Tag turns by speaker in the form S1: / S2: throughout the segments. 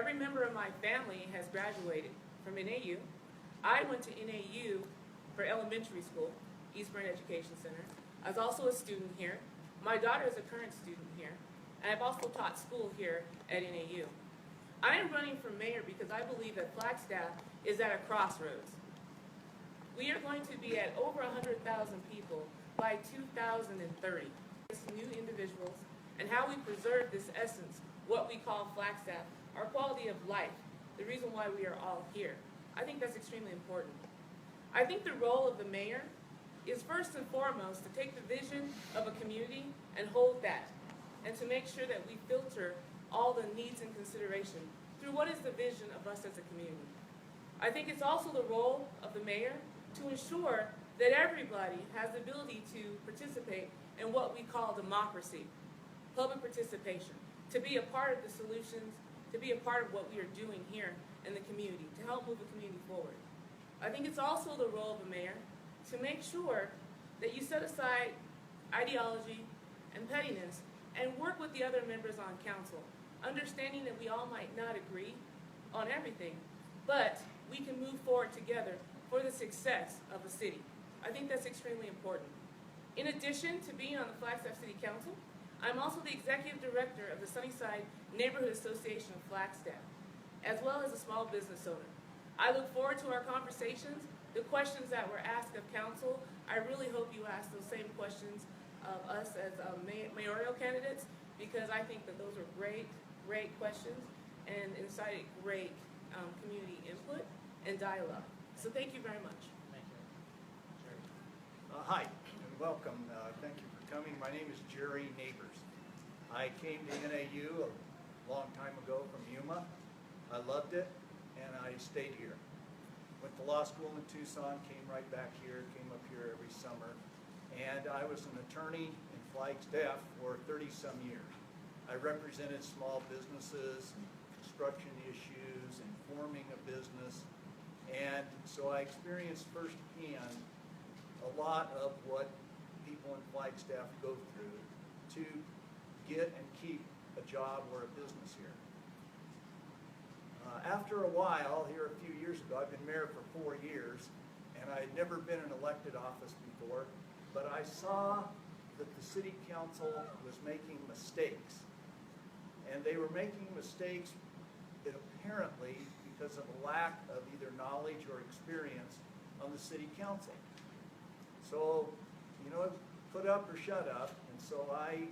S1: Every member of my family has graduated from NAU. I went to NAU for elementary school, Eastburn Education Center. I was also a student here. My daughter is a current student here, and I've also taught school here at NAU. I am running for mayor because I believe that Flagstaff is at a crossroads. We are going to be at over 100,000 people by 2030. It's new individuals and how we preserve this essence, what we call Flagstaff, our quality of life, the reason why we are all here. I think that's extremely important. I think the role of the mayor is first and foremost to take the vision of a community and hold that, and to make sure that we filter all the needs and consideration through what is the vision of us as a community. I think it's also the role of the mayor to ensure that everybody has the ability to participate in what we call democracy, public participation, to be a part of the solutions, to be a part of what we are doing here in the community, to help move the community forward. I think it's also the role of the mayor to make sure that you set aside ideology and pettiness and work with the other members on council, understanding that we all might not agree on everything, but we can move forward together for the success of the city. I think that's extremely important. In addition to being on the Flagstaff City Council, I'm also the executive director of the Sunnyside Neighborhood Association of Flagstaff, as well as a small business owner. I look forward to our conversations, the questions that were asked of council. I really hope you ask those same questions of us as mayoral candidates, because I think that those are great questions and incited great community input and dialogue. So thank you very much.
S2: Thank you. Jerry.
S3: Hi, and welcome. Thank you for coming. My name is Jerry Neighbors. I came to NAU a long time ago from Yuma. I loved it, and I stayed here. Went to law school in Tucson, came right back here, came up here every summer, and I was an attorney in Flagstaff for 30-some years. I represented small businesses, construction issues, and forming a business, and so I experienced firsthand a lot of what people in Flagstaff go through to get and keep a job or a business here. After a while, here a few years ago, I've been mayor for 4 years, and I had never been in elected office before, but I saw that the city council was making mistakes. And they were making mistakes apparently because of a lack of either knowledge or experience on the city council. So, you know, put up or shut up, and so I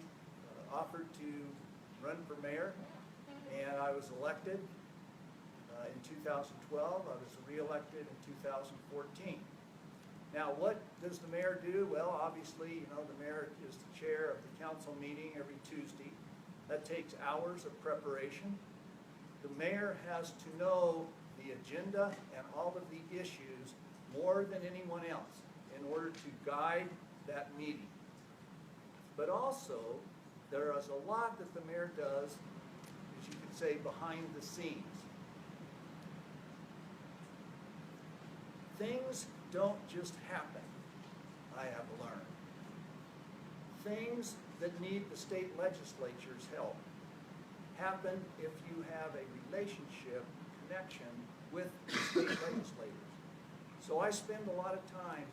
S3: offered to run for mayor, and I was elected. In 2012, I was re-elected in 2014. Now, what does the mayor do? Well, obviously, you know, the mayor is the chair of the council meeting every Tuesday. That takes hours of preparation. The mayor has to know the agenda and all of the issues more than anyone else in order to guide that meeting. But also, there is a lot that the mayor does, as you could say, behind the scenes. Things don't just happen, I have learned. Things that need the state legislature's help happen if you have a relationship, connection with the state legislators. So I spend a lot of time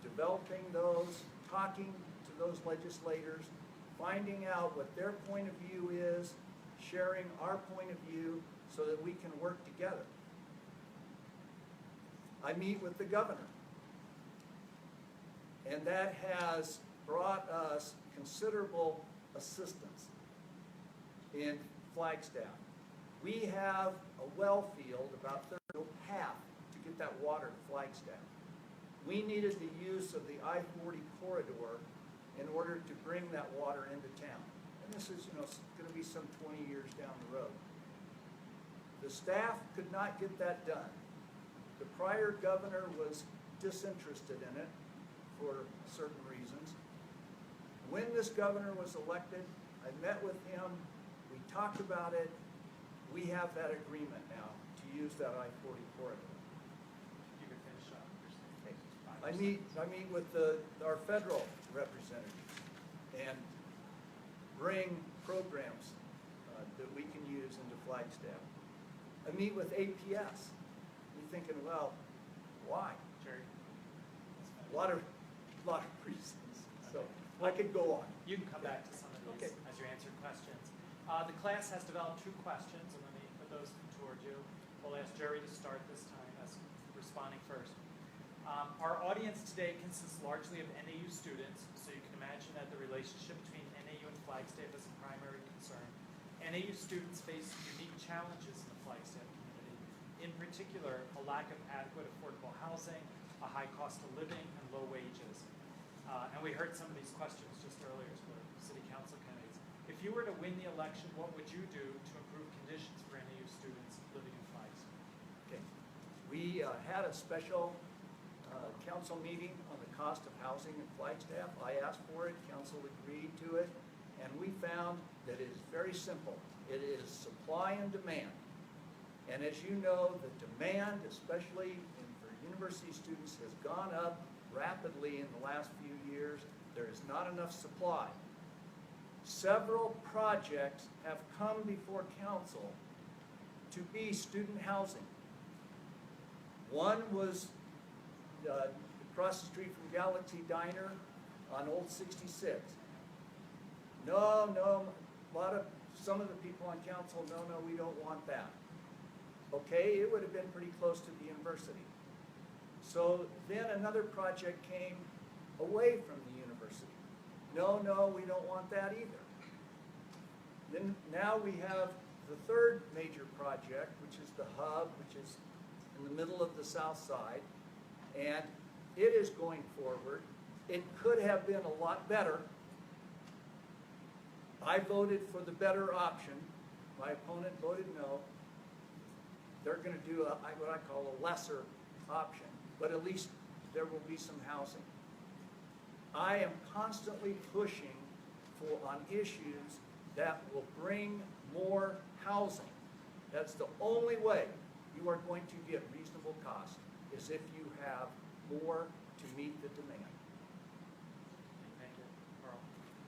S3: developing those, talking to those legislators, finding out what their point of view is, sharing our point of view so that we can work together. I meet with the governor, and that has brought us considerable assistance in Flagstaff. We have a well field about 30 path to get that water to Flagstaff. We needed the use of the I-40 corridor in order to bring that water into town. And this is, you know, going to be some 20 years down the road. The staff could not get that done. The prior governor was disinterested in it for certain reasons. When this governor was elected, I met with him, we talked about it, we have that agreement now to use that I-40 corridor.
S2: You can finish up.
S3: I meet with our federal representatives and bring programs that we can use into Flagstaff. I meet with APS. You're thinking, well, why?
S2: Jerry?
S3: A lot of reasons. So I could go on.
S2: You can come back to some of these
S3: Okay.
S2: as you answer questions. The class has developed 2 questions, and let me put those toward you. We'll ask Jerry to start this time as responding first. Our audience today consists largely of NAU students, so you can imagine that the relationship between NAU and Flagstaff is a primary concern. NAU students face unique challenges in the Flagstaff community. In particular, a lack of adequate affordable housing, a high cost of living, and low wages. And we heard some of these questions just earlier for city council candidates. If you were to win the election, what would you do to improve conditions for NAU students living in Flagstaff?
S3: Okay. We had a special council meeting on the cost of housing in Flagstaff. I asked for it, council agreed to it, and we found that it is very simple. It is supply and demand. And as you know, the demand, especially for university students, has gone up rapidly in the last few years. There is not enough supply. Several projects have come before council to be student housing. One was across the street from Galaxy Diner on Old 66. Some of the people on council, no, we don't want that. Okay, it would have been pretty close to the university. So then another project came away from the university. No, we don't want that either. Then now we have the third major project, which is the hub, which is in the middle of the south side, and it is going forward. It could have been a lot better. I voted for the better option. My opponent voted no. They're going to do what I call a lesser option, but at least there will be some housing. I am constantly pushing on issues that will bring more housing. That's the only way you are going to get reasonable cost, is if you have more to meet the demand.
S2: Thank you. Carl?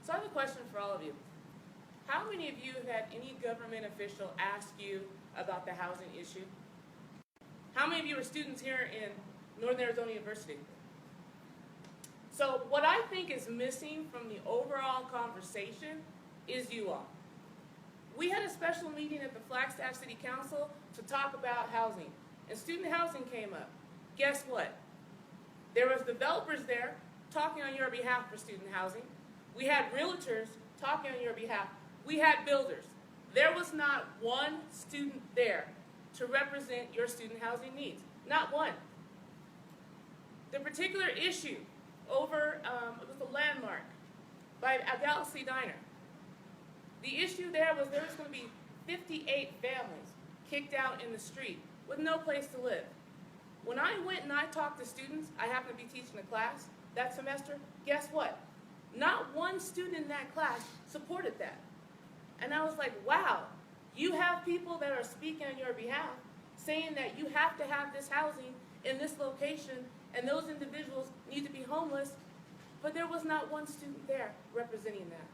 S1: So I have a question for all of you. How many of you have had any government official ask you about the housing issue? How many of you are students here in Northern Arizona University? So what I think is missing from the overall conversation is you all. We had a special meeting at the Flagstaff City Council to talk about housing, and student housing came up. Guess what? There was developers there talking on your behalf for student housing. We had realtors talking on your behalf. We had builders. There was not one student there to represent your student housing needs. Not one. The particular issue over, it was a landmark by a Galaxy Diner. The issue there was going to be 58 families kicked out in the street with no place to live. When I went and I talked to students, I happened to be teaching a class that semester, guess what? Not one student in that class supported that. And I was like, wow, you have people that are speaking on your behalf, saying that you have to have this housing in this location, and those individuals need to be homeless, but there was not one student there representing that.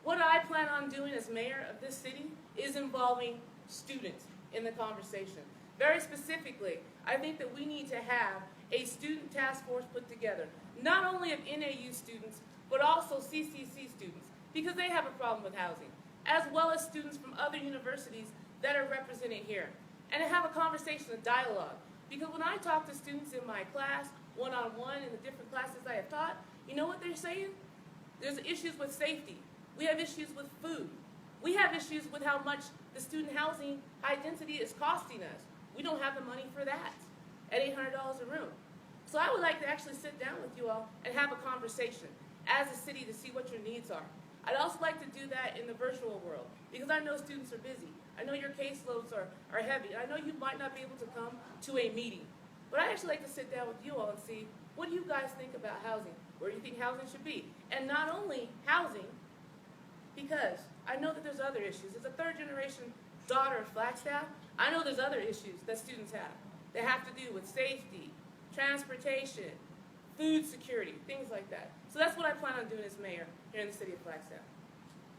S1: What I plan on doing as mayor of this city is involving students in the conversation. Very specifically, I think that we need to have a student task force put together, not only of NAU students, but also CCC students, because they have a problem with housing, as well as students from other universities that are represented here. And to have a conversation, a dialogue. Because when I talk to students in my class, one-on-one, in the different classes I have taught, you know what they're saying? There's issues with safety. We have issues with food. We have issues with how much the student housing high density is costing us. We don't have the money for that at $800 a room. So I would like to actually sit down with you all and have a conversation as a city to see what your needs are. I'd also like to do that in the virtual world, because I know students are busy. I know your caseloads are heavy. I know you might not be able to come to a meeting. But I'd actually like to sit down with you all and see, what do you guys think about housing? Where do you think housing should be? And not only housing, because I know that there's other issues. As a third-generation daughter of Flagstaff, I know there's other issues that students have that have to do with safety, transportation, food security, things like that. So that's what I plan on doing as mayor here in the city of Flagstaff.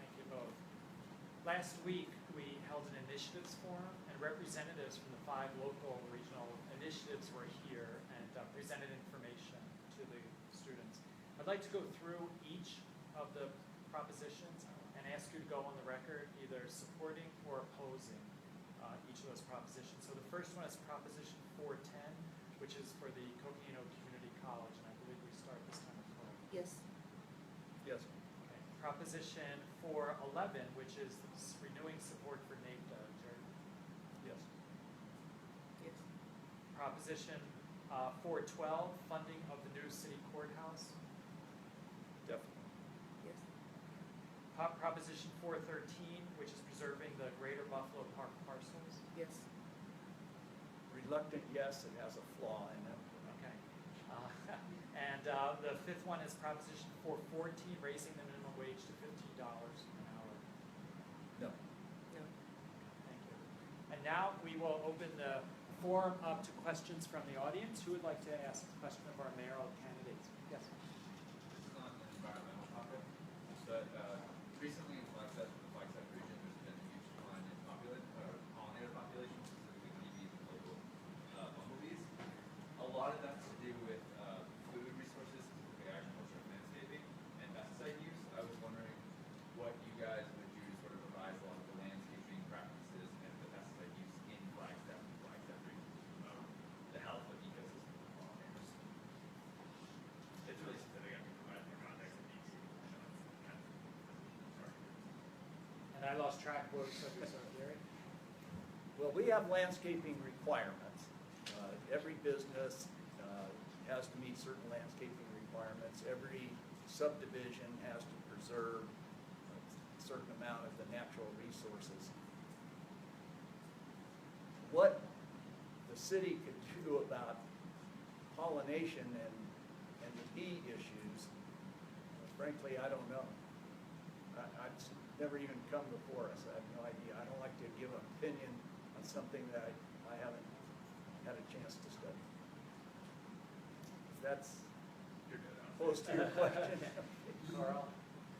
S2: Thank you both. Last week, we held an initiatives forum, and representatives from the 5 local regional initiatives were here and presented information to the students. I'd like to go through each of the propositions and ask you to go on the record either supporting or opposing each of those propositions. So the first one is Proposition 410, which is for the Coconino Community College, and I believe we start this time with Chloe.
S1: Yes.
S3: Yes.
S2: Okay. Proposition 411, which is renewing support for NAPTA. Jerry?
S3: Yes.
S1: Yes.
S2: Proposition 412, funding of the new city courthouse.
S3: Definitely.
S1: Yes.
S2: Proposition 413, which is preserving the Greater Buffalo Park parcels.
S1: Yes.
S3: Reluctant, yes, it has a flaw in it.
S2: Okay. And the 5th one is Proposition 414, raising the minimum wage to $15 an hour.
S3: No.
S1: No.
S2: Thank you. And now we will open the forum up to questions from the audience. Who would like to ask a question of our mayoral candidates? Yes.
S4: This is on an environmental topic. But recently in Flagstaff, the Flagstaff region, there's been a huge decline in pollinator population, specifically honeybees and local bumblebees. A lot of that's to do with food resources, specifically agriculture and landscaping, and pesticide use. I was wondering what you guys would do to sort of revise a lot of the landscaping practices and the pesticide use in Flagstaff and Flagstaff region to promote the health of ecosystems and pollinators. It's really specific. I can provide more context if needs to. I know it's kind of targeted.
S2: And I lost track of what you said, Gary.
S3: Well, we have landscaping requirements. Every business has to meet certain landscaping requirements. Every subdivision has to preserve a certain amount of the natural resources. What the city could do about pollination and the bee issues, frankly, I don't know. It's never even come before us. I have no idea. I don't like to give an opinion on something that I haven't had a chance to study. That's close to your question.
S2: Carl?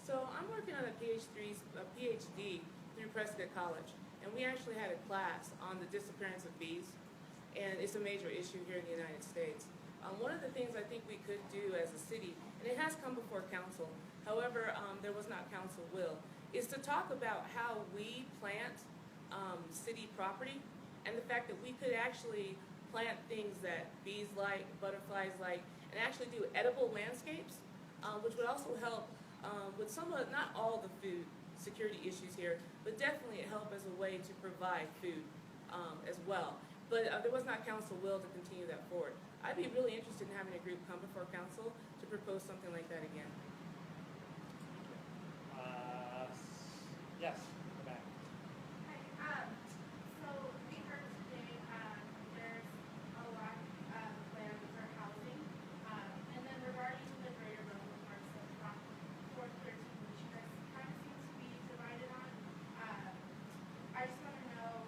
S1: So I'm working on a PhD through Prescott College, and we actually had a class on the disappearance of bees, and it's a major issue here in the United States. One of the things I think we could do as a city, and it has come before council, however, there was not council will, is to talk about how we plant city property, and the fact that we could actually plant things that bees like, butterflies like, and actually do edible landscapes, which would also help with some of, not all the food security issues here, but definitely help as a way to provide food as well. But there was not council will to continue that forward. I'd be really interested in having a group come before council to propose something like that again.
S2: Yes, in the back.
S5: Hi, so we heard today, there's a lot of land for housing. And then regarding the greater Buffalo Park, so Prop 413, which you guys kind of seem to be divided on. I just want to know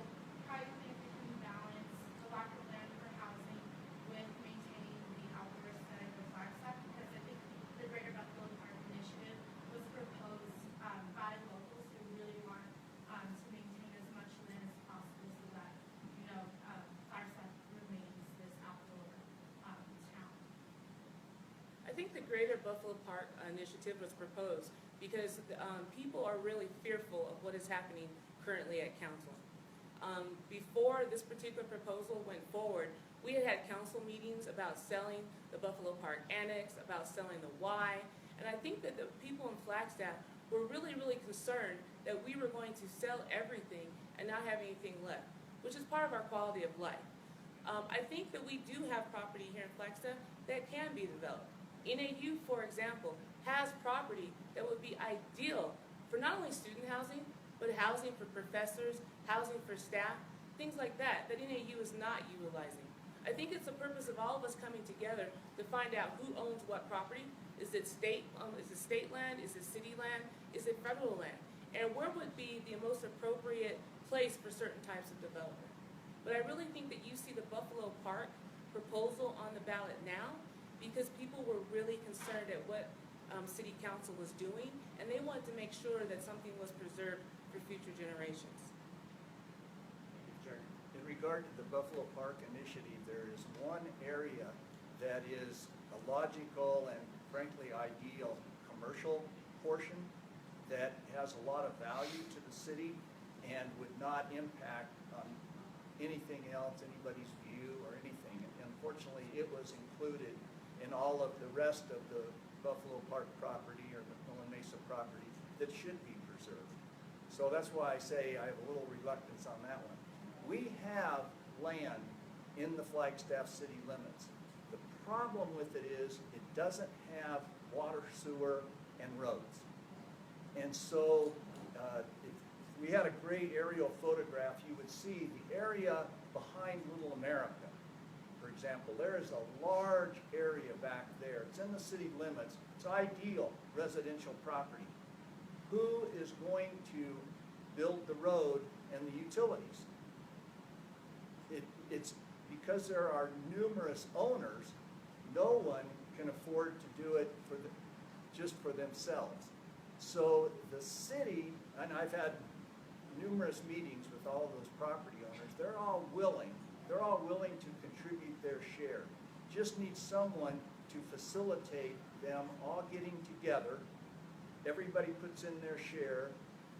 S5: how you think we can balance the lack of land for housing with maintaining the outdoor aesthetic of Flagstaff, because I think the greater Buffalo Park initiative was proposed by locals who really want to maintain as much land as possible so that, Flagstaff remains this outdoor town.
S1: I think the Greater Buffalo Park initiative was proposed because people are really fearful of what is happening currently at council. Before this particular proposal went forward, we had council meetings about selling the Buffalo Park Annex, about selling the Y, and I think that the people in Flagstaff were really, really concerned that we were going to sell everything and not have anything left, which is part of our quality of life. I think that we do have property here in Flagstaff that can be developed. NAU, for example, has property that would be ideal for not only student housing, but housing for professors, housing for staff, things like that NAU is not utilizing. I think it's the purpose of all of us coming together to find out who owns what property. Is it state land? Is it city land? Is it federal land? And where would be the most appropriate place for certain types of development? But I really think that you see the Buffalo Park proposal on the ballot now because people were really concerned at what city council was doing, and they wanted to make sure that something was preserved for future generations.
S2: Thank you, Jerry.
S3: regard to the Buffalo Park initiative, there is one area that is a logical and frankly ideal commercial portion that has a lot of value to the city and would not impact on anything else, anybody's view or anything. And unfortunately, it was included in all of the rest of the Buffalo Park property or the Millen Mesa property that should be preserved. So that's why I say I have a little reluctance on that one. We have land in the Flagstaff city limits. The problem with it is it doesn't have water, sewer, and roads. And so if we had a great aerial photograph, you would see the area behind Little America. For example, there is a large area back there. It's in the city limits. It's ideal residential property. Who is going to build the road and the utilities? It's because there are numerous owners, no one can afford to do it just for themselves. So the city, and I've had numerous meetings with all of those property owners, they're all willing to contribute their share. Just need someone to facilitate them all getting together. Everybody puts in their share.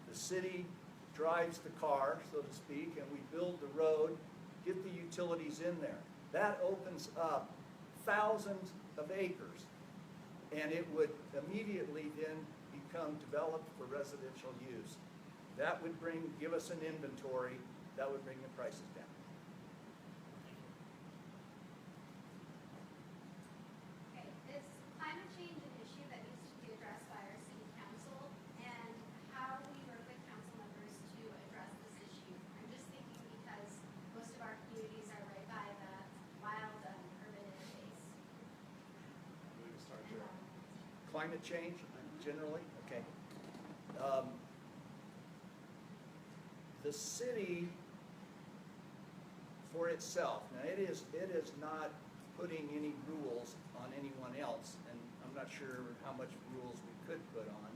S3: The city drives the car, so to speak, and we build the road, get the utilities in there. That opens up thousands of acres, and it would immediately then become developed for residential use. That would give us an inventory, that would bring the prices down.
S6: Okay, is climate change an issue that needs to be addressed by our city council, and how do we work with council members to address this issue? I'm just thinking because most of our communities are right by the wild urban interface.
S3: Climate change, generally, okay. The city, for itself, now it is not putting any rules on anyone else, and I'm not sure how much rules we could put on,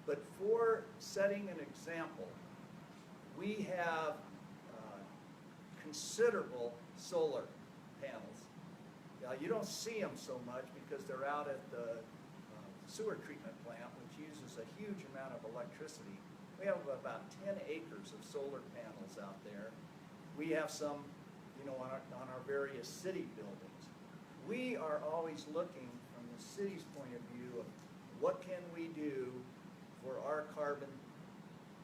S3: but for setting an example, we have considerable solar panels. You don't see them so much because they're out at the sewer treatment plant, which uses a huge amount of electricity. We have about 10 acres of solar panels out there. We have some, on our various city buildings. We are always looking from the city's point of view of what can we do for our carbon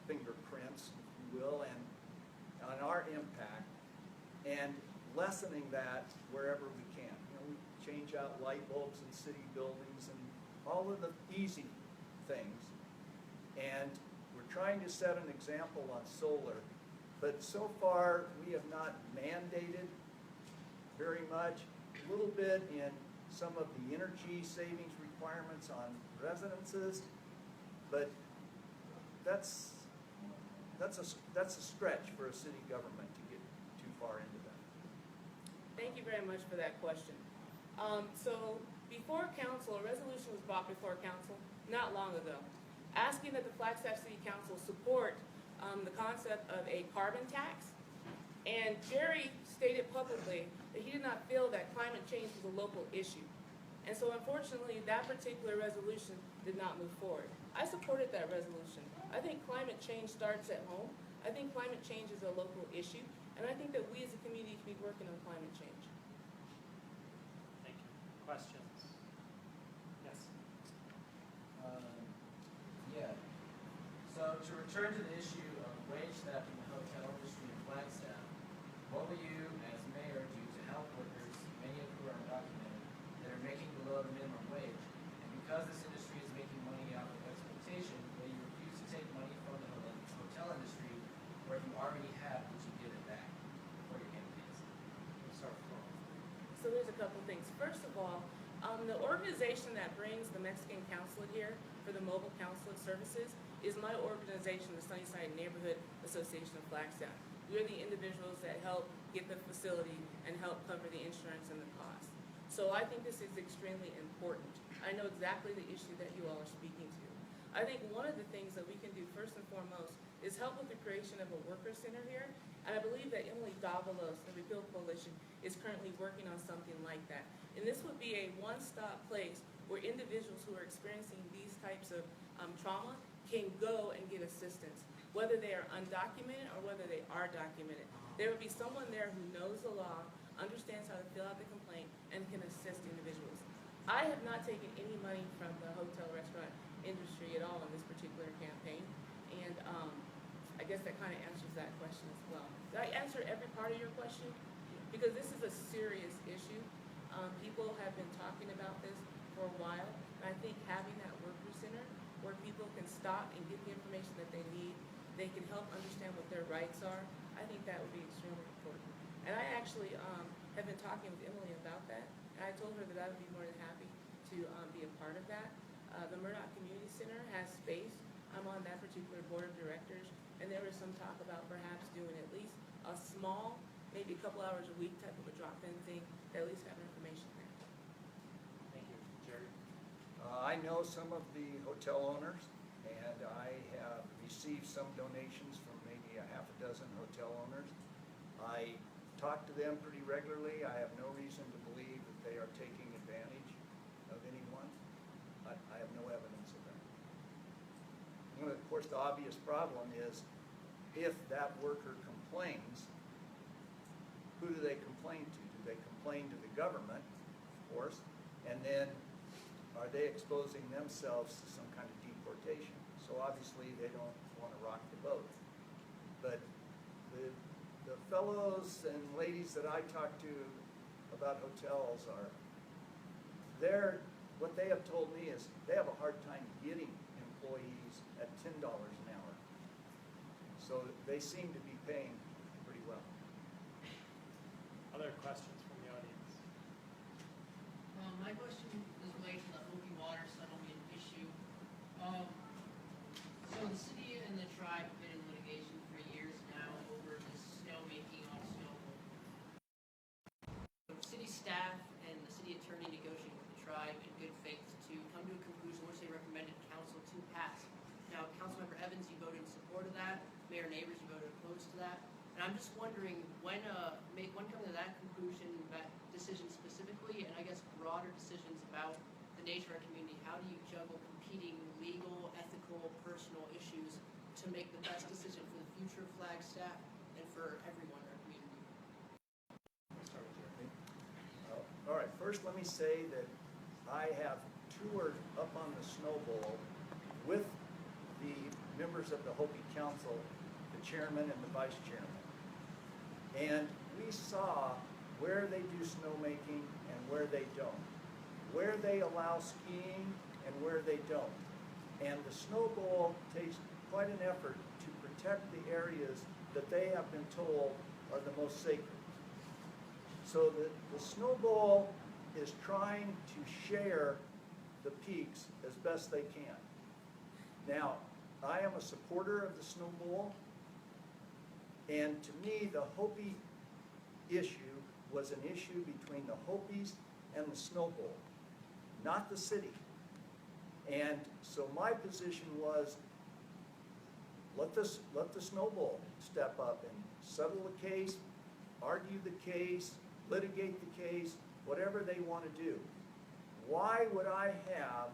S3: fingerprints, if you will, and on our impact, and lessening that wherever we can. We change out light bulbs in city buildings and all of the easy things. And we're trying to set an example on solar, but so far we have not mandated very much. A little bit in some of the energy savings requirements on residences, but that's a stretch for a city government to get too far into that.
S1: Thank you very much for that question. So before council, a resolution was brought before council not long ago, asking that the Flagstaff City Council support the concept of a carbon tax. And Jerry stated publicly that he did not feel that climate change was a local issue. And so unfortunately, that particular resolution did not move forward. I supported that resolution. I think climate change starts at home. I think climate change is a local issue. And I think that we as a community can be working on climate change.
S2: Thank you. Questions? Yes.
S7: Yeah. So to return to the issue of wage theft in the hotel industry in Flagstaff, what will you, as mayor, do to help workers, many of whom are undocumented, that are making below the minimum wage? And because this industry is making money out of exploitation, will you refuse to take money from the hotel industry where you already have, which you give it back for your candidates?
S2: Start with Laura.
S1: So there's a couple things. First of all, the organization that brings the Mexican consulate here for the mobile consulate services is my organization, the Sunnyside Neighborhood Association of Flagstaff. We're the individuals that help get the facility and help cover the insurance and the cost. So I think this is extremely important. I know exactly the issue that you all are speaking to. I think one of the things that we can do first and foremost is help with the creation of a worker center here And I believe that Emily Davalos, the Repeal Coalition, is currently working on something like that. And this would be a one-stop place where individuals who are experiencing these types of trauma can go and get assistance, whether they are undocumented or whether they are documented. There will be someone there who knows the law, understands how to fill out the complaint, and can assist individuals. I have not taken any money from the hotel restaurant industry at all in this particular campaign, and I guess that kind of answers that question as well. Did I answer every part of your question? Because this is a serious issue. People have been talking about this for a while, and I think having that worker center where people can stop and get the information that they need, they can help understand what their rights are, I think that would be extremely important. And I actually have been talking with Emily about that, and I told her that I would be more than happy to be a part of that. The Murdoch Community Center has space. I'm on that particular board of directors, and there was some talk about perhaps doing at least a small, maybe a couple hours a week type of a drop-in thing, to at least have information there.
S2: Thank you. Jerry?
S3: I know some of the hotel owners, and I have received some donations from maybe a half a dozen hotel owners. I talk to them pretty regularly. I have no reason to believe that they are taking advantage of anyone. I have no evidence of that. And of course, the obvious problem is if that worker complains, who do they complain to? Do they complain to the government, of course, and then are they exposing themselves to some kind of deportation? So obviously they don't want to rock the boat. But the fellows and ladies that I talk to about hotels are, what they have told me is they have a hard time getting employees at $10 an hour. So they seem to be paying pretty well.
S2: Other questions from the audience?
S8: My question is related to the Hopi water settlement issue. So the city and the tribe have been in litigation for years now over this snowmaking on Snowball. City staff and the city attorney negotiated with the tribe in good faith to come to a conclusion which they recommended council to pass. Now, Councilmember Evans, you voted in support of that. Mayor Neighbors, you voted opposed to that. And I'm just wondering, when coming to that conclusion, that decision specifically, and I guess broader decisions about the nature of our community, how do you juggle competing legal, ethical, personal issues to make the best decision for the future of Flagstaff and for everyone in our community?
S2: Let's start with Jerry.
S3: All right, first let me say that I have toured up on the Snow Bowl with the members of the Hopi Council, the chairman and the vice chairman. And we saw where they do snowmaking and where they don't, where they allow skiing and where they don't. And the Snow Bowl takes quite an effort to protect the areas that they have been told are the most sacred. So the Snow Bowl is trying to share the peaks as best they can. Now, I am a supporter of the Snow Bowl, and to me, the Hopi issue was an issue between the Hopis and the Snow Bowl, not the city. And so my position was, let the Snow Bowl step up and settle the case, argue the case, litigate the case, whatever they want to do. Why would I have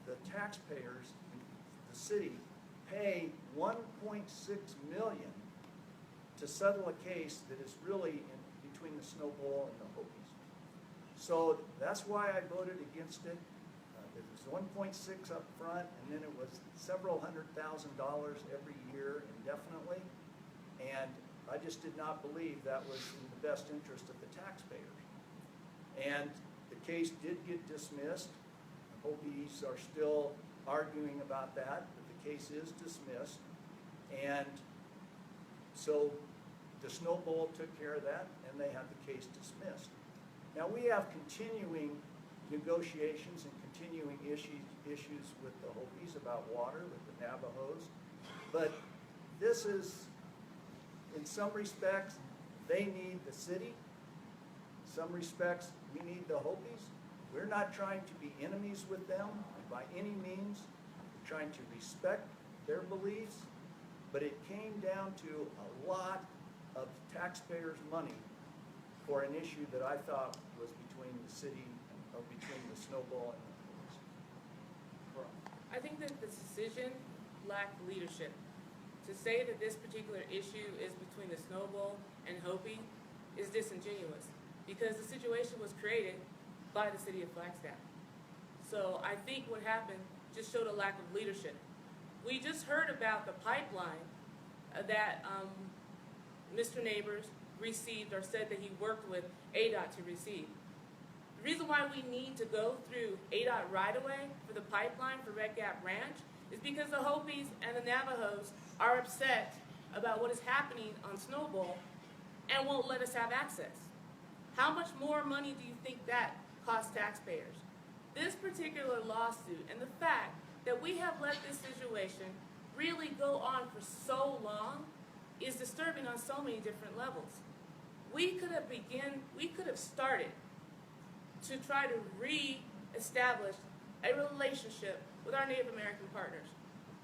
S3: the taxpayers, the city, pay $1.6 million to settle a case that is really in between the Snow Bowl and the Hopis? So that's why I voted against it. It was 1.6 up front, and then it was several $100,000 every year indefinitely. And I just did not believe that was in the best interest of the taxpayers. And the case did get dismissed. The Hopis are still arguing about that, but the case is dismissed. And so the Snow Bowl took care of that, and they had the case dismissed. Now we have continuing negotiations and continuing issues with the Hopis about water, with the Navajos. But this is, in some respects, they need the city. In some respects, we need the Hopis. We're not trying to be enemies with them by any means. We're trying to respect their beliefs. But it came down to a lot of taxpayers' money for an issue that I thought was between the city, or between the Snowball and the police.
S1: I think that the decision lacked leadership. To say that this particular issue is between the Snowball and Hopi is disingenuous, because the situation was created by the city of Flagstaff. So I think what happened just showed a lack of leadership. We just heard about the pipeline that Mr. Neighbors received, or said that he worked with ADOT to receive. The reason why we need to go through ADOT right-of-way for the pipeline for Red Gap Ranch is because the Hopis and the Navajos are upset about what is happening on Snowball and won't let us have access. How much more money do you think that costs taxpayers? This particular lawsuit and the fact that we have let this situation really go on for so long is disturbing on so many different levels. We could have started to try to re-establish a relationship with our Native American partners.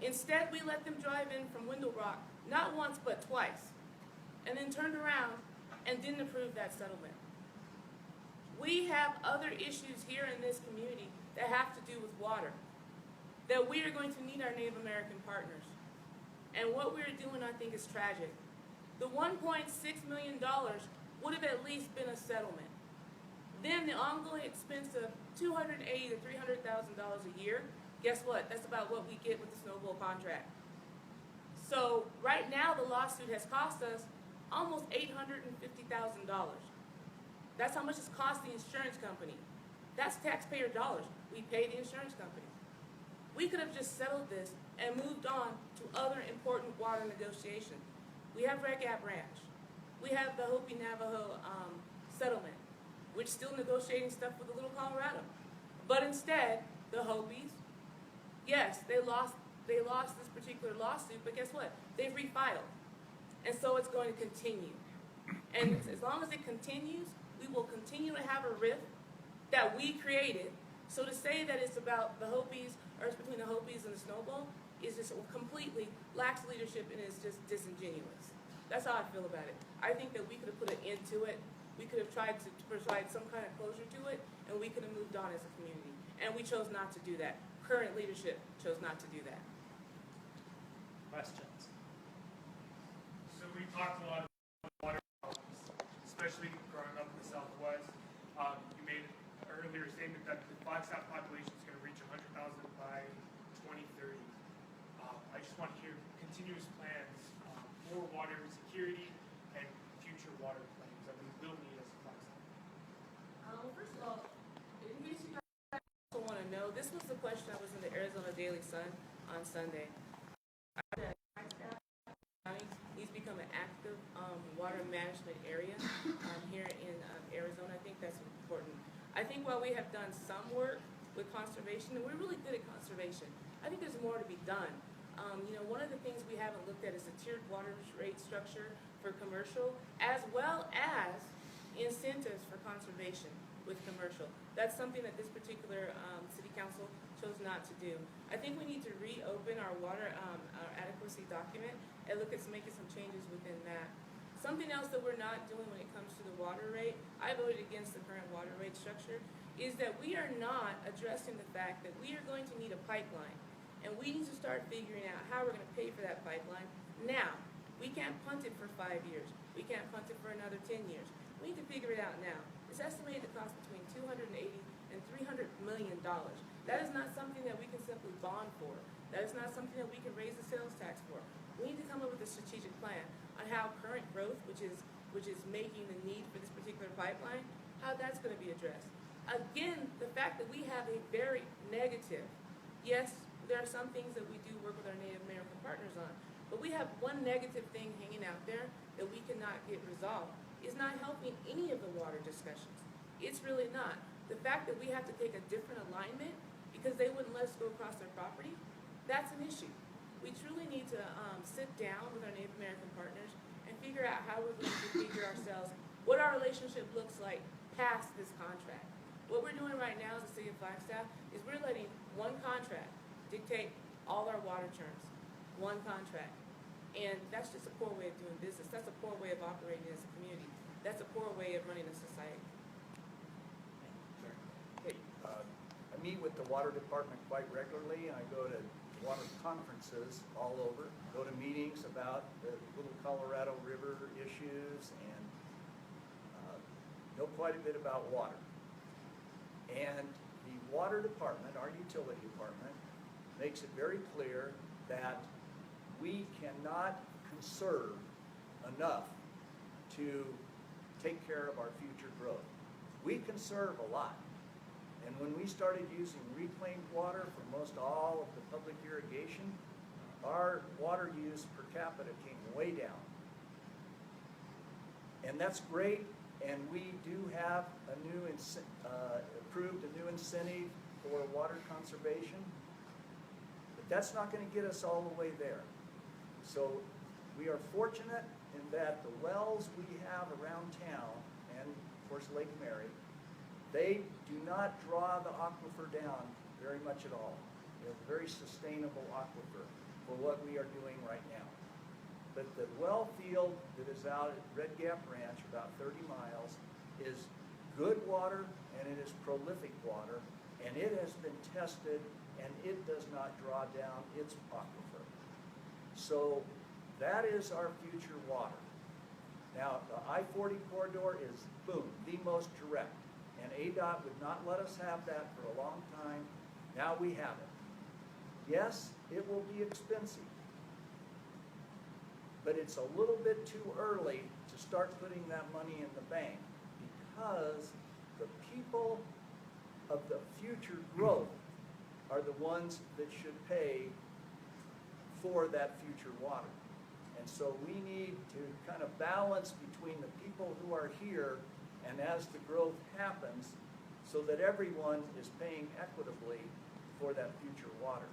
S1: Instead, we let them drive in from Window Rock, not once but twice, and then turned around and didn't approve that settlement. We have other issues here in this community that have to do with water, that we are going to need our Native American partners. And what we're doing, I think, is tragic. The $1.6 million would have at least been a settlement. Then the ongoing expense of $280,000 to $300,000 a year, guess what? That's about what we get with the Snowball contract. So right now the lawsuit has cost us almost $850,000. That's how much it's cost the insurance company. That's taxpayer dollars. We pay the insurance company. We could have just settled this and moved on to other important water negotiations. We have Red Gap Ranch. We have the Hopi Navajo settlement, which is still negotiating stuff with the Little Colorado. But instead, the Hopis, yes, they lost this particular lawsuit, but guess what? They've refiled. And so it's going to continue. And as long as it continues, we will continue to have a rift that we created. So to say that it's about the Hopis, or it's between the Hopis and the Snowball, is just completely lacks leadership and is just disingenuous. That's how I feel about it. I think that we could have put an end to it. We could have tried to provide some kind of closure to it, and we could have moved on as a community. And we chose not to do that. Current leadership chose not to do that.
S2: Questions?
S9: So we talked a lot about water problems, especially growing up in the Southwest. You made an earlier statement that the Flagstaff population is going to reach 100,000 by 2030. I just want to hear continuous plans, more water security, and future water plans that we will need as a Flagstaff.
S1: First of all, in case you guys also want to know, this was the question I was in the Arizona Daily Sun on Sunday. Flagstaff County needs to become an active water management area here in Arizona. I think that's important. I think while we have done some work with conservation, and we're really good at conservation, I think there's more to be done. One of the things we haven't looked at is the tiered water rate structure for commercial, as well as incentives for conservation with commercial. That's something that this particular city council chose not to do. I think we need to reopen our water our adequacy document and look at making some changes within that. Something else that we're not doing when it comes to the water rate, I voted against the current water rate structure, is that we are not addressing the fact that we are going to need a pipeline. And we need to start figuring out how we're going to pay for that pipeline now. We can't punt it for 5 years. We can't punt it for another 10 years. We need to figure it out now. It's estimated to cost between $280 and $300 million. That is not something that we can simply bond for. That is not something that we can raise the sales tax for. We need to come up with a strategic plan on how current growth, which is making the need for this particular pipeline, how that's going to be addressed. Again, the fact that we have a very negative, yes, there are some things that we do work with our Native American partners on, but we have one negative thing hanging out there that we cannot get resolved. It's not helping any of the water discussions. It's really not. The fact that we have to take a different alignment because they wouldn't let us go across their property, that's an issue. We truly need to sit down with our Native American partners and figure out how we're going to configure ourselves, what our relationship looks like past this contract. What we're doing right now as the city of Flagstaff is we're letting one contract dictate all our water terms. One contract. And that's just a poor way of doing business. That's a poor way of operating as a community. That's a poor way of running a society.
S3: Okay, I meet with the water department quite regularly, and I go to water conferences all over, go to meetings about the Little Colorado River issues, and know quite a bit about water. And the water department, our utility department, makes it very clear that we cannot conserve enough to take care of our future growth. We conserve a lot. And when we started using reclaimed water for most all of the public irrigation, our water use per capita came way down. And that's great, and we do have a new approved a new incentive for water conservation, but that's not going to get us all the way there. So we are fortunate in that the wells we have around town, and of course Lake Mary, they do not draw the aquifer down very much at all. We have a very sustainable aquifer for what we are doing right now. But the well field that is out at Red Gap Ranch, about 30 miles, is good water and it is prolific water, and it has been tested and it does not draw down its aquifer. So that is our future water. Now, the I-40 corridor is, boom, the most direct. And ADOT would not let us have that for a long time. Now we have it. Yes, it will be expensive, but it's a little bit too early to start putting that money in the bank, because the people of the future growth are the ones that should pay for that future water. And so we need to kind of balance between the people who are here and as the growth happens, so that everyone is paying equitably for that future water.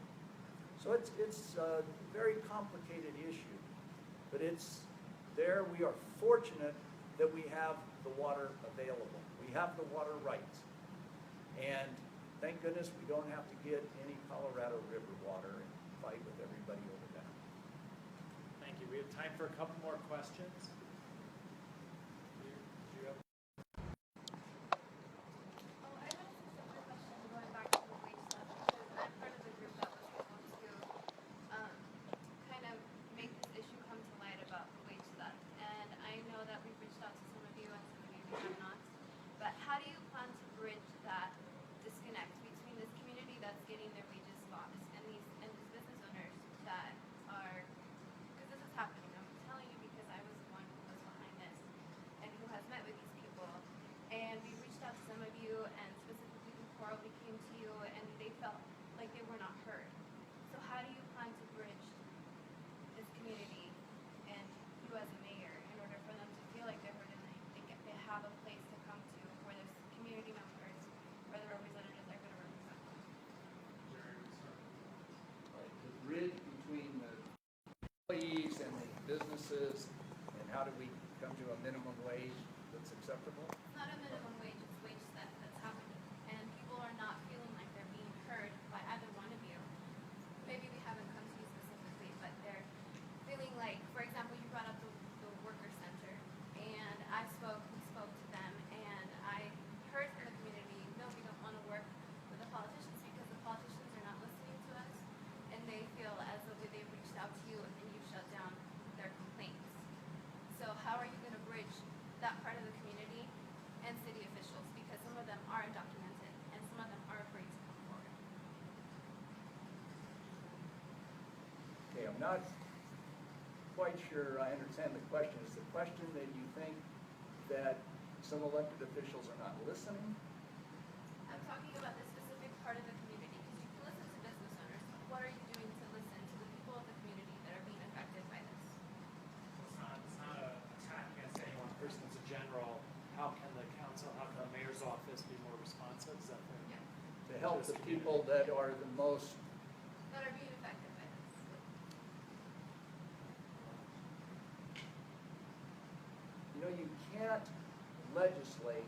S3: So it's a very complicated issue, but it's there. We are fortunate that we have the water available. We have the water rights. And thank goodness we don't have to get any Colorado River water and fight with everybody over that.
S2: Thank you. We have time for a couple more questions.
S6: Oh, I have a separate question going back to the wage stuff, because I'm part of the group that was able to kind of make this issue come to light about the wage stuff. And I know that we've reached out to some of you and some of you have not. But how do you plan to bridge that disconnect between this community that's getting their wages lost and these business owners that are, because this is happening, I'm telling you because I was the one who was behind this and who has met with these people. And we reached out to some of you, and specifically before we came to you, and they felt like they were not heard. So how do you plan to bridge this community and you as a mayor in order for them to feel like they're heard and they have a place to come to where there's community members, where the representatives are going to represent them?
S3: Right, the bridge between the employees and the businesses, and how do we come to a minimum wage that's acceptable?
S6: It's not a minimum wage, it's wage theft that's happening. And people are not feeling like they're being heard by either one of you. Maybe we haven't come to you specifically, but they're feeling like, for example, you brought up the worker center, and we spoke to them, and I heard from the community, no, we don't want to work with the politicians because the politicians are not listening to us, and they feel as though they've reached out to you and you shut down their complaints. So how are you going to bridge that part of the community and city officials, because some of them are undocumented and some of them are afraid to come forward?
S3: Okay, I'm not quite sure I understand the question. Is the question that you think that some elected officials are not listening?
S6: I'm talking about this specific part of the community, because you can listen to business owners, but what are you doing to listen to the people of the community that are being affected by this?
S2: It's not an attack against any one person. It's a general, how can the mayor's office be more responsive? Is that fair?
S6: Yeah.
S3: To help the people that are the most,
S6: That are being affected by this.
S3: you know, you can't legislate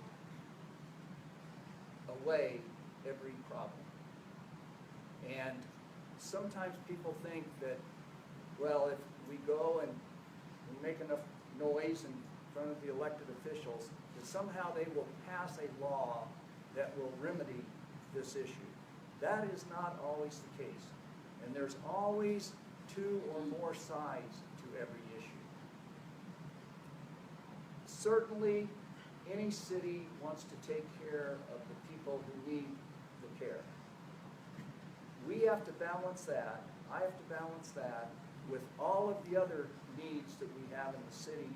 S3: away every problem. And sometimes people think that, well, if we go and we make enough noise in front of the elected officials that somehow they will pass a law that will remedy this issue. That is not always the case. And there's always two or more sides to every issue. Certainly, any city wants to take care of the people who need the care. We have to balance that, I have to balance that with all of the other needs that we have in the city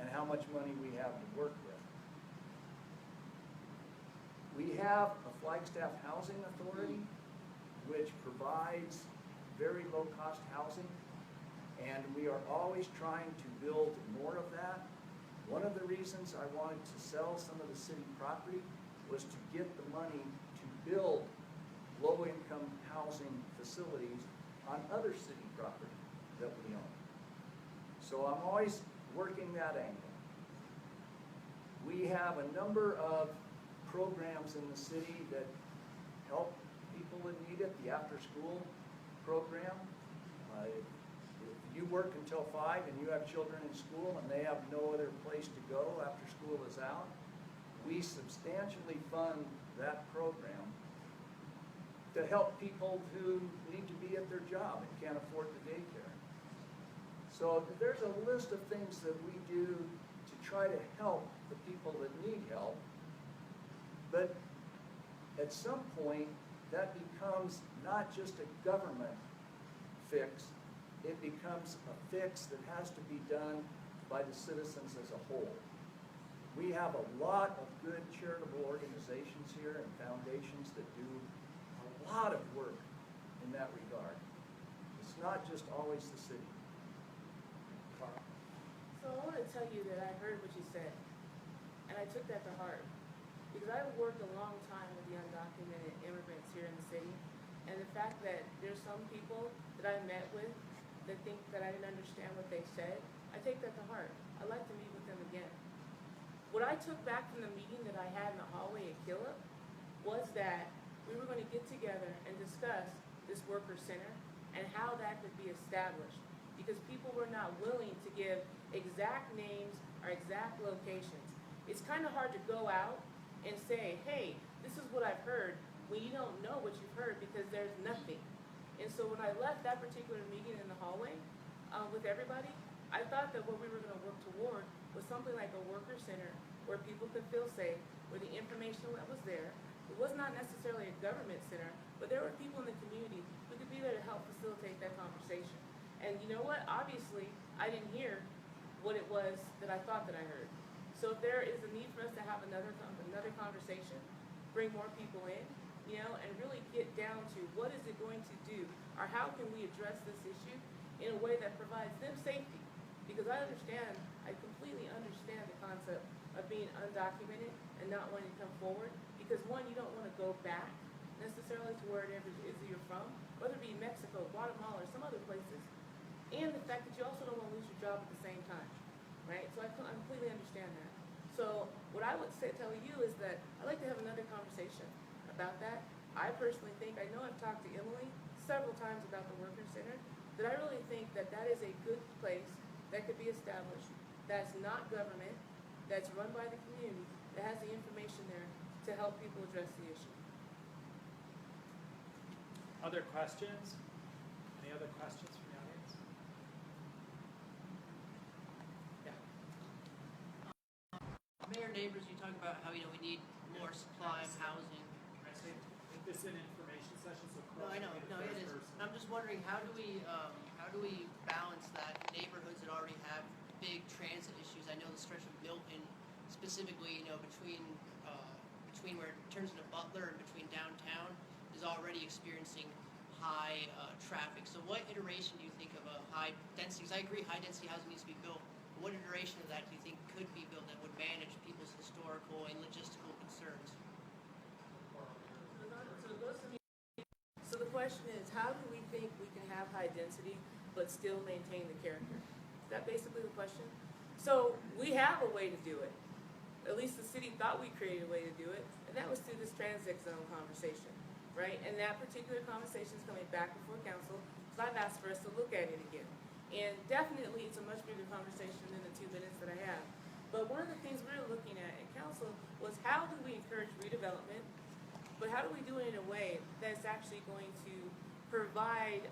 S3: and how much money we have to work with. We have a Flagstaff Housing Authority which provides very low-cost housing, and we are always trying to build more of that. One of the reasons I wanted to sell some of the city property was to get the money to build low-income housing facilities on other city property that we own. So I'm always working that angle. We have a number of programs in the city that help people that need it. The after-school program. If you work until 5 and you have children in school and they have no other place to go after school is out, we substantially fund that program to help people who need to be at their job and can't afford the daycare. So there's a list of things that we do to try to help the people that need help. But at some point, that becomes not just a government fix, it becomes a fix that has to be done by the citizens as a whole. We have a lot of good charitable organizations here and foundations that do a lot of work in that regard. It's not just always the city.
S1: So I want to tell you that I heard what you said, and I took that to heart. Because I've worked a long time with the undocumented immigrants here in the city, and the fact that there's some people that I met with that think that I didn't understand what they said, I take that to heart. I'd like to meet with them again. What I took back from the meeting that I had in the hallway at Killip was that we were going to get together and discuss this worker center and how that could be established, because people were not willing to give exact names or exact locations. It's kind of hard to go out and say, hey, this is what I've heard, when you don't know what you've heard because there's nothing. And so when I left that particular meeting in the hallway with everybody, I thought that what we were going to work toward was something like a worker center where people could feel safe, where the information that was there, it was not necessarily a government center, but there were people in the community who could be there to help facilitate that conversation. And you know what? Obviously, I didn't hear what it was that I thought that I heard. So if there is a need for us to have another conversation, bring more people in, and really get down to what is it going to do, or how can we address this issue in a way that provides them safety. Because I completely understand the concept of being undocumented and not wanting to come forward. Because one, you don't want to go back necessarily to wherever it is that you're from, whether it be Mexico, Guatemala, or some other places. And the fact that you also don't want to lose your job at the same time, right? So I completely understand that. So what I would tell you is that I'd like to have another conversation about that. I personally think, I know I've talked to Emily several times about the Worker Center, that I really think that that is a good place that could be established, that's not government, that's run by the community, that has the information there to help people address the issue.
S2: Other questions? Any other questions from the audience? Yeah.
S8: Mayor Neighbors, you talk about how we need more supply of housing.
S2: I say this is an information session, so
S8: No, I know. No, it is. I'm just wondering, how do we balance that in neighborhoods that already have big transit issues? I know the stretch of Milton, specifically, between where it turns into Butler and between downtown, is already experiencing high traffic. So, what iteration do you think of a high density? Because I agree, high density housing needs to be built. But what iteration of that do you think could be built that would manage people's historical and logistical concerns?
S1: So the question is, how do we think we can have high density but still maintain the character? Is that basically the question? So we have a way to do it. At least the city thought we created a way to do it, and that was through this transit zone conversation, right? And that particular conversation is coming back before council, so I've asked for us to look at it again. And definitely, it's a much bigger conversation than the 2 minutes that I have. But one of the things we were looking at in council was how do we encourage redevelopment, but how do we do it in a way that's actually going to provide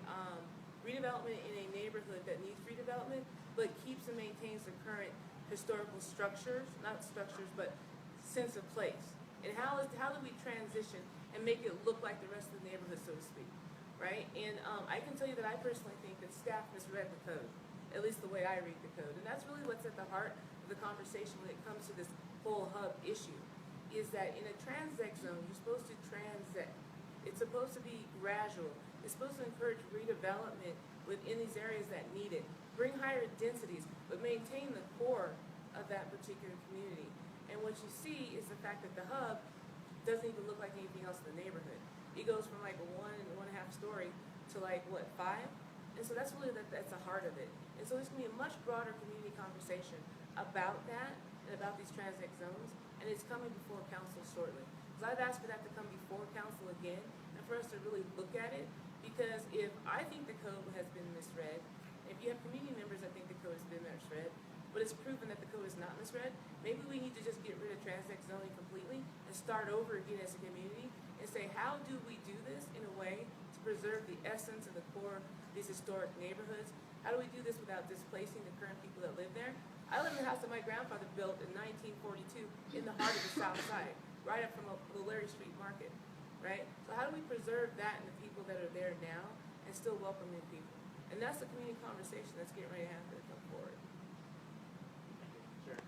S1: redevelopment in a neighborhood that needs redevelopment, but keeps and maintains the current historical structures, not structures, but sense of place. And how do we transition and make it look like the rest of the neighborhood, so to speak, right? And I can tell you that I personally think that staff misread the code, at least the way I read the code. And that's really what's at the heart of the conversation when it comes to this whole hub issue, is that in a transect zone, you're supposed to transect. It's supposed to be gradual. It's supposed to encourage redevelopment within these areas that need it. Bring higher densities, but maintain the core of that particular community. And what you see is the fact that the hub doesn't even look like anything else in the neighborhood. It goes from like a 1 and 1.5 story to like, what, 5? And so that's really, that's the heart of it. And so there's gonna be a much broader community conversation about that and about these transect zones. And it's coming before council shortly. Because I've asked for that to come before council again and for us to really look at it. Because if I think the code has been misread, if you have community members that think the code has been misread, but it's proven that the code is not misread, maybe we need to just get rid of transect zoning completely and start over again as a community and say, how do we do this in a way to preserve the essence and the core of these historic neighborhoods? How do we do this without displacing the current people that live there? I live in the house that my grandfather built in 1942 in the heart of the South Side, right up from the Larry Street Market, right? So how do we preserve that and the people that are there now and still welcome new people? And that's the community conversation that's getting ready to happen to come forward.
S2: Sure.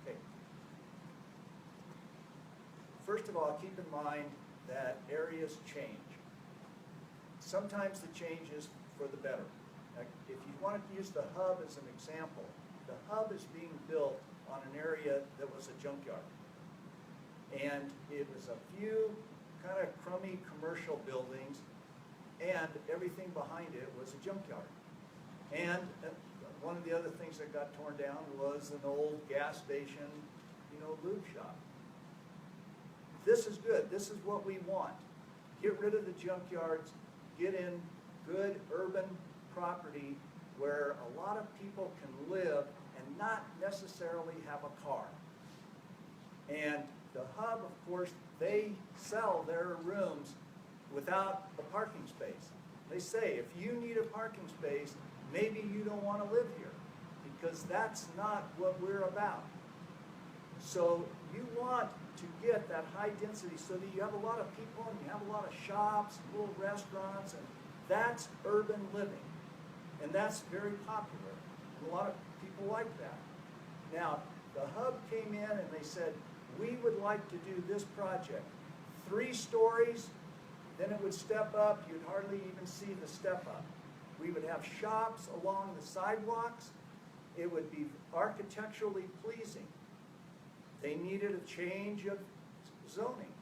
S3: Okay. First of all, keep in mind that areas change. Sometimes the change is for the better. Now, if you want to use the hub as an example, the hub is being built on an area that was a junkyard. And it was a few kind of crummy commercial buildings, and everything behind it was a junkyard. And one of the other things that got torn down was an old gas station, lube shop. This is good. This is what we want. Get rid of the junkyards, get in good urban property where a lot of people can live and not necessarily have a car. And the hub, of course, they sell their rooms without a parking space. They say, if you need a parking space, maybe you don't want to live here, because that's not what we're about. So you want to get that high density so that you have a lot of people and you have a lot of shops, little restaurants, and that's urban living. And that's very popular. And a lot of people like that. Now, the hub came in and they said, we would like to do this project. 3 stories, then it would step up. You'd hardly even see the step up. We would have shops along the sidewalks. It would be architecturally pleasing. They needed a change of zoning.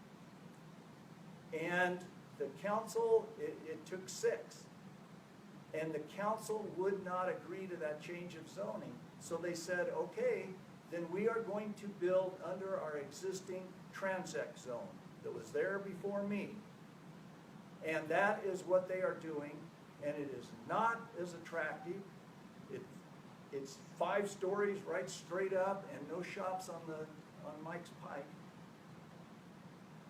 S3: And the council, it took 6. And the council would not agree to that change of zoning. So they said, okay, then we are going to build under our existing transect zone that was there before me. And that is what they are doing, and it is not as attractive. It's 5 stories right straight up and no shops on Mike's Pike.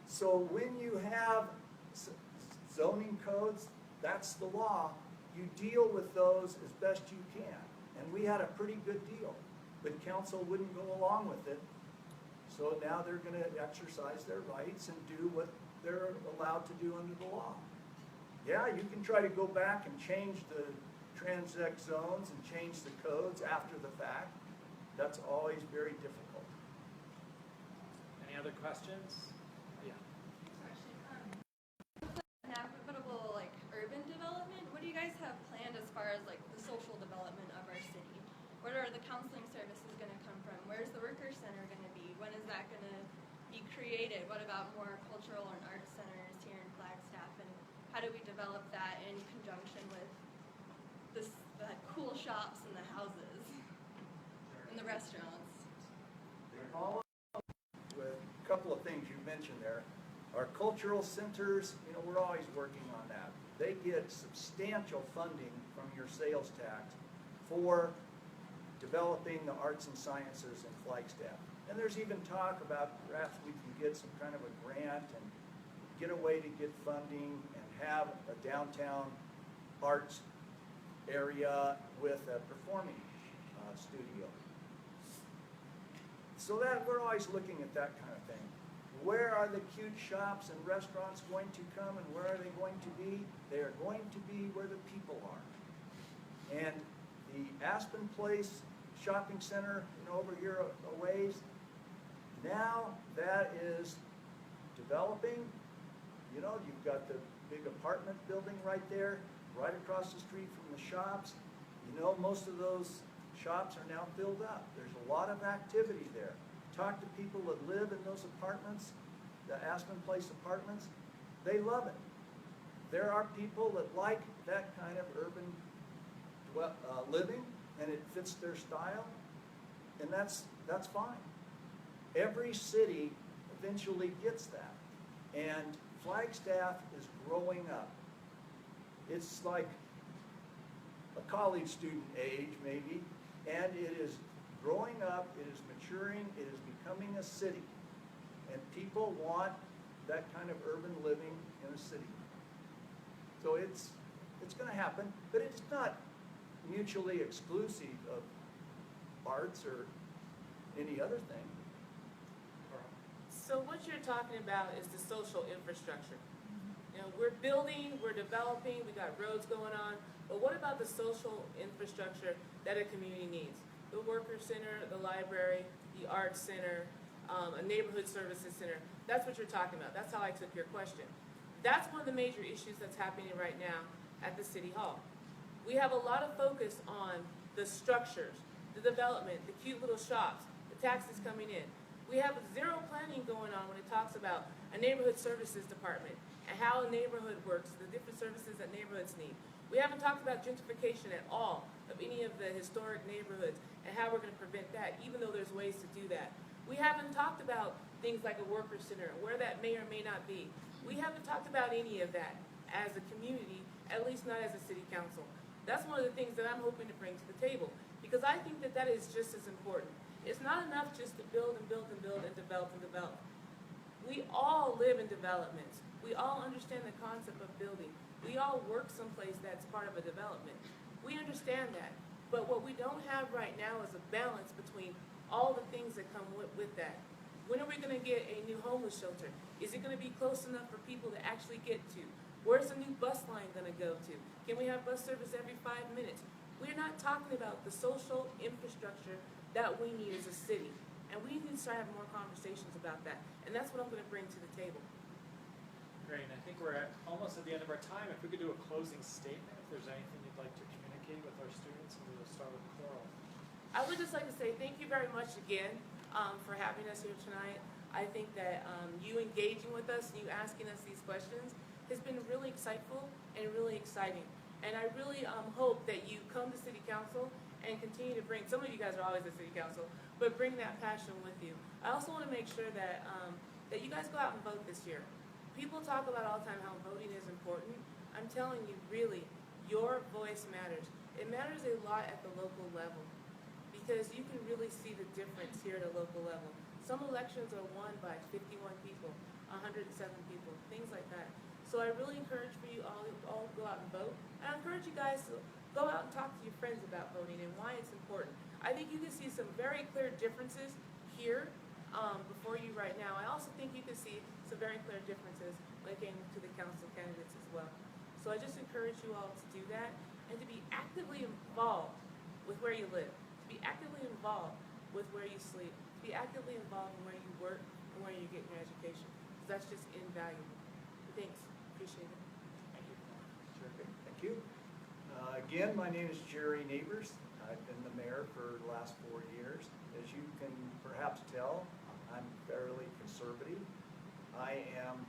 S3: So when you have zoning codes, that's the law. You deal with those as best you can. And we had a pretty good deal, but council wouldn't go along with it. So now they're going to exercise their rights and do what they're allowed to do under the law. Yeah, you can try to go back and change the transect zones and change the codes after the fact. That's always very difficult.
S2: Any other questions? Yeah.
S10: Navigable urban development, what do you guys have planned as far as the social development of our city? Where are the counseling services going to come from? Where's the worker center going to be? When is that going to be created? What about more cultural and arts centers here in Flagstaff? And how do we develop that in conjunction with the cool shops and the houses and the restaurants?
S3: With a couple of things you mentioned there. Our cultural centers, we're always working on that. They get substantial funding from your sales tax for developing the arts and sciences in Flagstaff. And there's even talk about perhaps we can get some kind of a grant and get a way to get funding and have a downtown arts area with a performing studio. So that we're always looking at that kind of thing. Where are the cute shops and restaurants going to come, and where are they going to be? They are going to be where the people are. And the Aspen Place Shopping Center, over here a ways, now that is developing. You've got the big apartment building right there, right across the street from the shops. Most of those shops are now filled up. There's a lot of activity there. Talk to people that live in those apartments, the Aspen Place apartments. They love it. There are people that like that kind of urban living, and it fits their style, and that's fine. Every city eventually gets that, and Flagstaff is growing up. It's like a college student age, maybe, and it is growing up, it is maturing, it is becoming a city. And people want that kind of urban living in a city. So it's going to happen, but it's not mutually exclusive of arts or any other thing.
S1: So what you're talking about is the social infrastructure. We're building, we're developing, we got roads going on, but what about the social infrastructure that a community needs? The Worker Center, the library, the Arts Center, a neighborhood services center. That's what you're talking about. That's how I took your question. That's one of the major issues that's happening right now at the City Hall. We have a lot of focus on the structures, the development, the cute little shops, the taxes coming in. We have zero planning going on when it talks about a neighborhood services department and how a neighborhood works, the different services that neighborhoods need. We haven't talked about gentrification at all of any of the historic neighborhoods and how we're going to prevent that, even though there's ways to do that. We haven't talked about things like a worker center, where that may or may not be. We haven't talked about any of that as a community, at least not as a city council. That's one of the things that I'm hoping to bring to the table, because I think that that is just as important. It's not enough just to build and build and build and develop and develop. We all live in developments. We all understand the concept of building. We all work someplace that's part of a development. We understand that. But what we don't have right now is a balance between all the things that come with that. When are we going to get a new homeless shelter? Is it going to be close enough for people to actually get to? Where's the new bus line going to go to? Can we have bus service every 5 minutes? We're not talking about the social infrastructure that we need as a city. And we need to start having more conversations about that. And that's what I'm going to bring to the table.
S2: Great, and I think we're almost at the end of our time. If we could do a closing statement, if there's anything you'd like to communicate with our students, and we'll start with Coral.
S1: I would just like to say thank you very much again for having us here tonight. I think that you engaging with us and you asking us these questions has been really insightful and really exciting. And I really hope that you come to City Council and continue to bring, some of you guys are always at City Council, but bring that passion with you. I also want to make sure that, that you guys go out and vote this year. People talk about all the time how voting is important. I'm telling you, really, your voice matters. It matters a lot at the local level because you can really see the difference here at a local level. Some elections are won by 51 people, 107 people, things like that. So I really encourage for you all to go out and vote. And I encourage you guys to go out and talk to your friends about voting and why it's important. I think you can see some very clear differences here before you right now. I also think you can see some very clear differences when it came to the council candidates as well. So I just encourage you all to do that and to be actively involved with where you live, to be actively involved with where you sleep, to be actively involved in where you work and where you get your education. Because that's just invaluable. Thanks. Appreciate it.
S2: Thank you.
S3: Sure. Thank you. Again, my name is Jerry Neighbors. I've been the mayor for the last 4 years. As you can perhaps tell, I'm fairly conservative. I am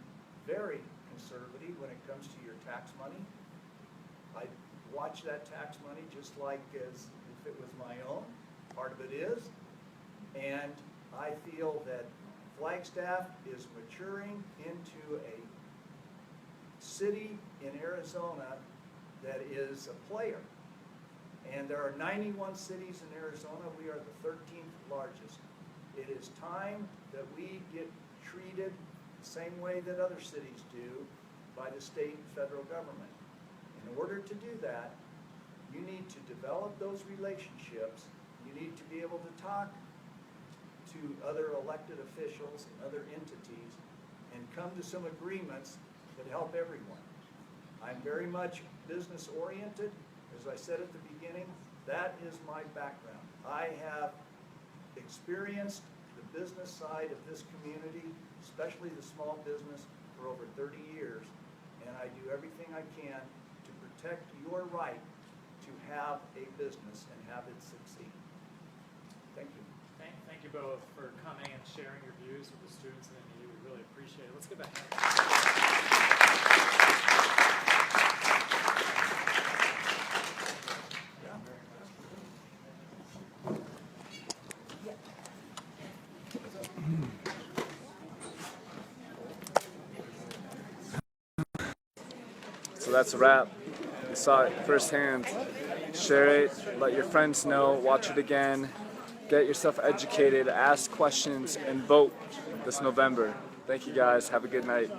S3: very conservative when it comes to your tax money. I watch that tax money just like as if it was my own. Part of it is. And I feel that Flagstaff is maturing into a city in Arizona that is a player. And there are 91 cities in Arizona. We are the 13th largest. It is time that we get treated the same way that other cities do by the state and federal government. In order to do that, you need to develop those relationships. You need to be able to talk to other elected officials and other entities and come to some agreements that help everyone. I'm very much business oriented. As I said at the beginning, that is my background. I have experienced the business side of this community, especially the small business, for over 30 years, and I do everything I can to protect your right to have a business and have it succeed. Thank you.
S2: Thank you both for coming and sharing your views with the students in NAU. We really appreciate it. Let's give a hand.
S11: So that's a wrap. You saw it firsthand. Share it, let your friends know, watch it again, get yourself educated, ask questions, and vote this November. Thank you guys. Have a good night.